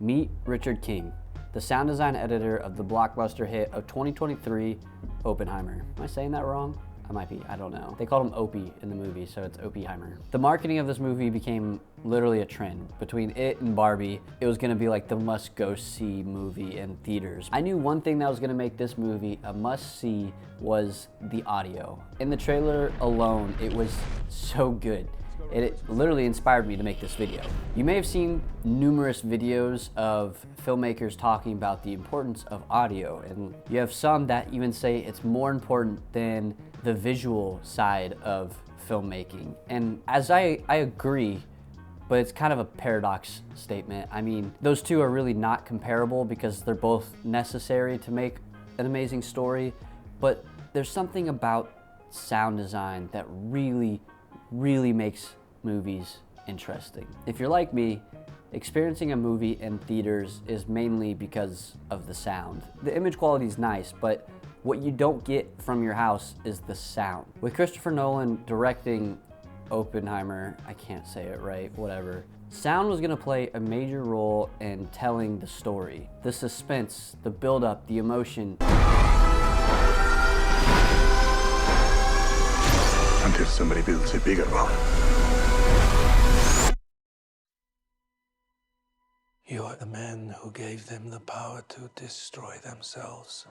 Meet Richard King, the sound design editor of the blockbuster hit of 2023, Oppenheimer. Am I saying that wrong? I might be, I don't know. They called him Opie in the movie, so it's Oppenheimer. The marketing of this movie became literally a trend. Between it and Barbie, it was gonna be like the must-go-see movie in theaters. I knew one thing that was gonna make this movie a must-see was the audio. In the trailer alone, it was so good. It literally inspired me to make this video. You may have seen numerous videos of filmmakers talking about the importance of audio, and you have some that even say it's more important than the visual side of filmmaking. And as I agree, but it's kind of a paradox statement. I mean, those two are really not comparable because they're both necessary to make an amazing story, but there's something about sound design that really makes movies interesting. If you're like me, experiencing a movie in theaters is mainly because of the sound. The image quality is nice, but what you don't get from your house is the sound. With Christopher Nolan directing Oppenheimer, I can't say it right, whatever. Sound was gonna play a major role in telling the story. The suspense, the build-up, the emotion. Until somebody builds a bigger one. You are the man who gave them the power to destroy themselves.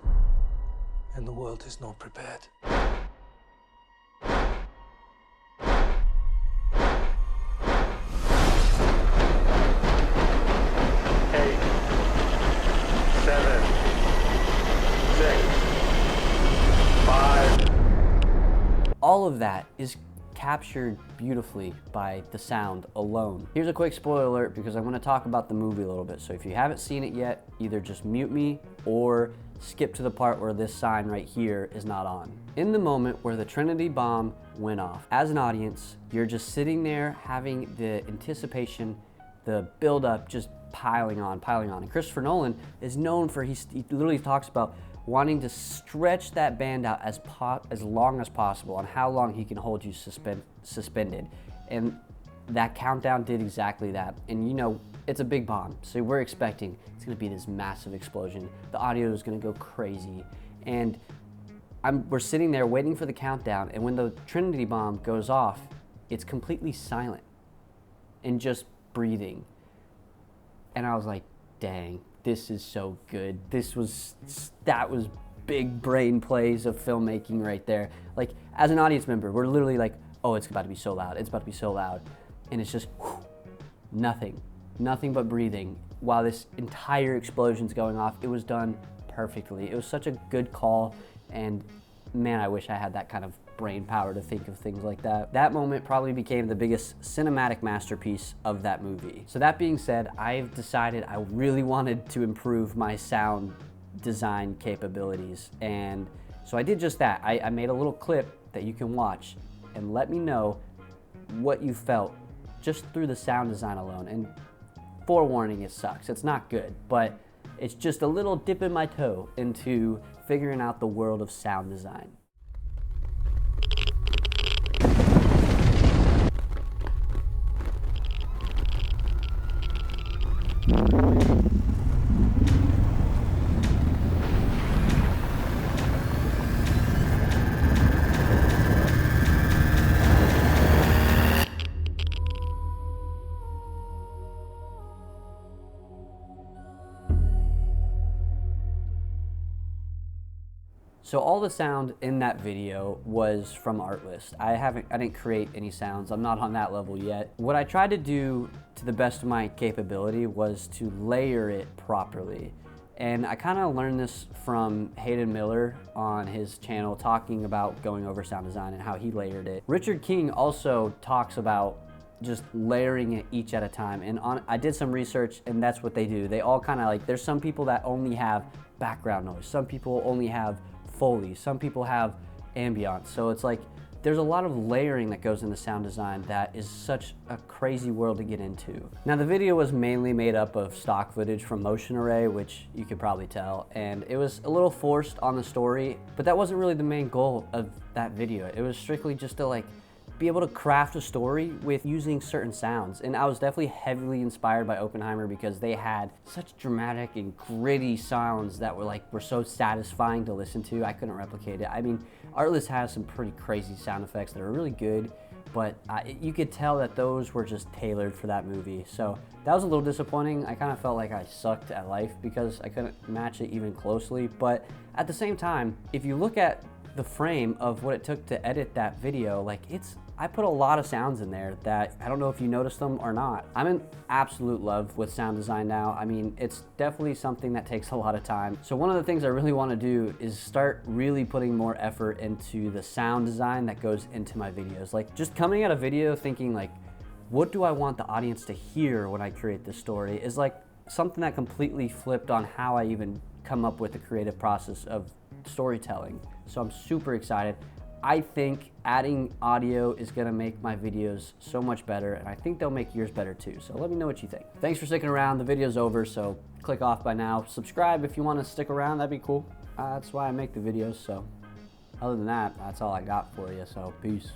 And the world is not prepared. 8, 7, 6, 5. All of that is captured beautifully by the sound alone. Here's a quick spoiler alert because I'm going to talk about the movie a little bit. So if you haven't seen it yet, either just mute me or skip to the part where this sign right here is not on. In the moment where the Trinity bomb went off, as an audience, you're just sitting there having the anticipation, the build-up just piling on. And Christopher Nolan is known for, he literally talks about wanting to stretch that band out as long as possible on how long he can hold you suspended. And that countdown did exactly that. And you know, it's a big bomb, so we're expecting it's gonna be this massive explosion. The audio is gonna go crazy. And we're sitting there waiting for the countdown, and when the Trinity bomb goes off, it's completely silent and just breathing. And I was like, dang, this is so good. That was big brain plays of filmmaking right there. Like, as an audience member, we're literally like, oh, it's about to be so loud, it's about to be so loud. And it's just whew, nothing but breathing while this entire explosion's going off. It was done perfectly. It was such a good call, and man, I wish I had that kind of brain power to think of things like that. That moment probably became the biggest cinematic masterpiece of that movie. So that being said, I've decided I really wanted to improve my sound design capabilities. And so I did just that. I made a little clip that you can watch and let me know what you felt just through the sound design alone. And forewarning, it sucks. It's not good, but it's just a little dip in my toe into figuring out the world of sound design. So all the sound in that video was from Artlist. I didn't create any sounds. I'm not on that level yet. What I tried to do to the best of my capability was to layer it properly. And I kind of learned this from Hayden Miller on his channel, talking about going over sound design and how he layered it. Richard King also talks about just layering it each at a time. And I did some research, and that's what they do. They all kind of like, there's some people that only have background noise. Some people only have Foley, some people have ambiance. So it's like, there's a lot of layering that goes into sound design that is such a crazy world to get into. Now, the video was mainly made up of stock footage from Motion Array, which you could probably tell, and it was a little forced on the story, but that wasn't really the main goal of that video. It was strictly just to like be able to craft a story with using certain sounds. And I was definitely heavily inspired by Oppenheimer because they had such dramatic and gritty sounds that were so satisfying to listen to. I couldn't replicate it. I mean, Artlist has some pretty crazy sound effects that are really good, but you could tell that those were just tailored for that movie. So that was a little disappointing. I kind of felt like I sucked at life because I couldn't match it even closely. But at the same time, if you look at the frame of what it took to edit that video, like I put a lot of sounds in there that I don't know if you noticed them or not. I'm in absolute love with sound design now. I mean, it's definitely something that takes a lot of time. So one of the things I really want to do is start really putting more effort into the sound design that goes into my videos. Like just coming at a video thinking like, what do I want the audience to hear when I create this story is like something that completely flipped on how I even come up with the creative process of storytelling. So I'm super excited. I think adding audio is gonna make my videos so much better, and I think they'll make yours better too. So let me know what you think. Thanks for sticking around. The video's over, so click off by now. Subscribe if you wanna stick around, that'd be cool. That's why I make the videos, so other than that, that's all I got for you, so peace.